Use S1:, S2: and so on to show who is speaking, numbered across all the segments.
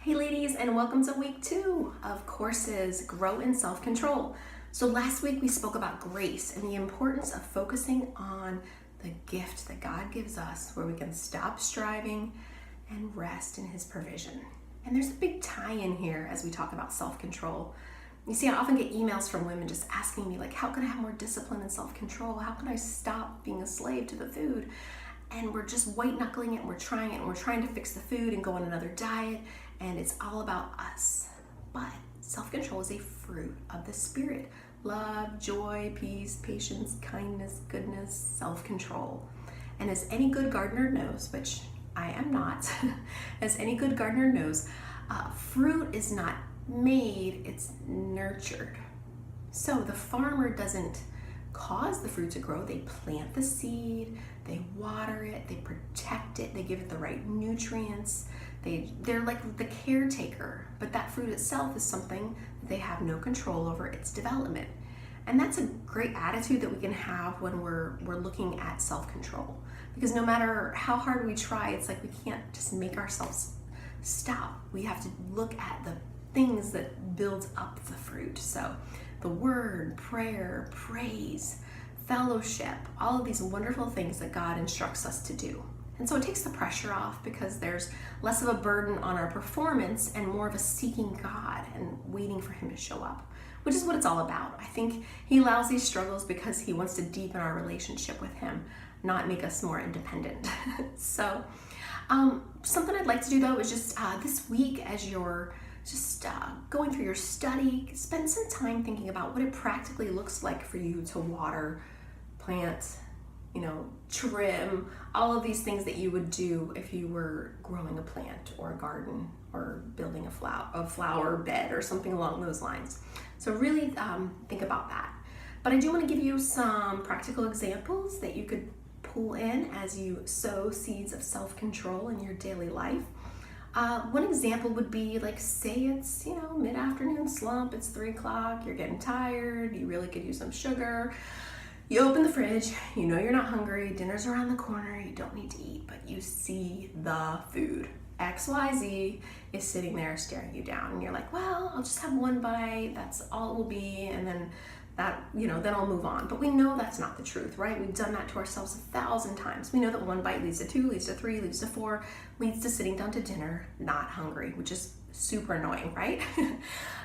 S1: Hey ladies, and welcome to week 2 of Courses Grow in Self-Control. So last week we spoke about grace and the importance of focusing on the gift that God gives us where we can stop striving and rest in His provision. And there's a big tie-in here as we talk about self-control. You see, I often get emails from women just asking me, like, how can I have more discipline and self-control? How can I stop being a slave to the food? And we're just white knuckling it, and we're trying to fix the food and go on another diet, and it's all about us. But self-control is a fruit of the Spirit. Love, joy, peace, patience, kindness, goodness, self-control. And as any good gardener knows, which I am not, as any good gardener knows, fruit is not made, it's nurtured. So the farmer doesn't cause the fruit to grow. They plant the seed, they water it, they protect it, they give it the right nutrients. They're like the caretaker, but that fruit itself is something that they have no control over its development. And that's a great attitude that we can have when we're looking at self-control. Because no matter how hard we try, it's like we can't just make ourselves stop. We have to look at the things that build up the fruit. So the word, prayer, praise, fellowship, all of these wonderful things that God instructs us to do. And so it takes the pressure off because there's less of a burden on our performance and more of a seeking God and waiting for Him to show up, which is what it's all about. I think He allows these struggles because He wants to deepen our relationship with Him, not make us more independent. So something I'd like to do though is just this week, as you're just going through your study, spend some time thinking about what it practically looks like for you to water, plant, trim, all of these things that you would do if you were growing a plant or a garden or building a flower bed or something along those lines. So really think about that. But I do want to give you some practical examples that you could pull in as you sow seeds of self-control in your daily life. One example would be, like, say it's, mid-afternoon slump, it's 3 o'clock, you're getting tired, you really could use some sugar. You open the fridge, you're not hungry, dinner's around the corner, you don't need to eat, but you see the food. XYZ is sitting there staring you down, and you're like, well, I'll just have one bite, that's all it will be, and then then I'll move on. But we know that's not the truth, right? We've done that to ourselves 1,000 times. We know that one bite leads to 2, leads to 3, leads to 4, leads to sitting down to dinner, not hungry, which is super annoying, right?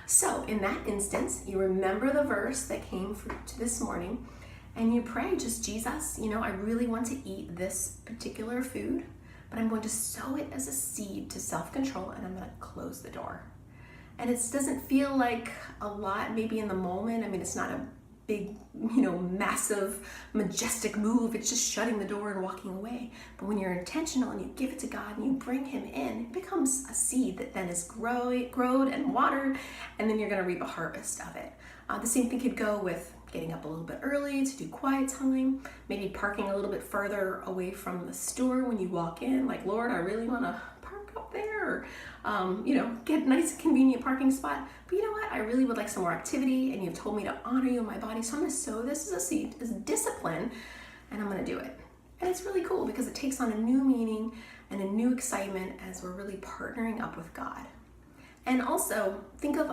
S1: So in that instance, you remember the verse that came to this morning, and you pray, just, Jesus, I really want to eat this particular food, but I'm going to sow it as a seed to self-control, and I'm going to close the door. And it doesn't feel like a lot maybe in the moment. I mean, it's not a big, massive, majestic move. It's just shutting the door and walking away. But when you're intentional and you give it to God and you bring Him in, it becomes a seed that then is grown and watered, and then you're going to reap a harvest of it. The same thing could go with getting up a little bit early to do quiet time, maybe parking a little bit further away from the store when you walk in, like, Lord, I really want to park up there, or, get a nice convenient parking spot. But you know what? I really would like some more activity, and you've told me to honor you in my body, so I'm going to sow this as a seed, as discipline, and I'm going to do it. And it's really cool because it takes on a new meaning and a new excitement as we're really partnering up with God. And also, think of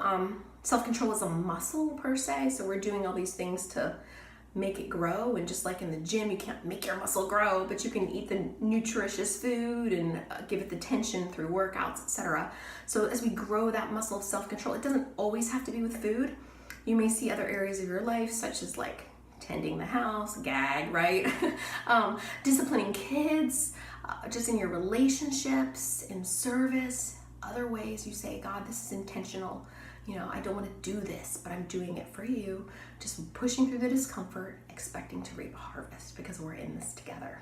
S1: self-control as a muscle per se. So we're doing all these things to make it grow. And just like in the gym, you can't make your muscle grow, but you can eat the nutritious food and give it the tension through workouts, etc. So as we grow that muscle of self-control, it doesn't always have to be with food. You may see other areas of your life, such as like tending the house, gag, right? Disciplining kids, just in your relationships, in service, other ways you say, God, this is intentional. I don't want to do this, but I'm doing it for you. Just pushing through the discomfort, expecting to reap a harvest because we're in this together.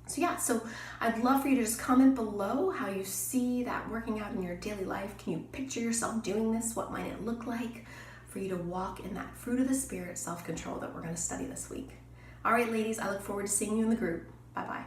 S1: So I'd love for you to just comment below how you see that working out in your daily life. Can you picture yourself doing this? What might it look like for you to walk in that fruit of the Spirit, self-control, that we're going to study this week? All right, ladies, I look forward to seeing you in the group. Bye-bye.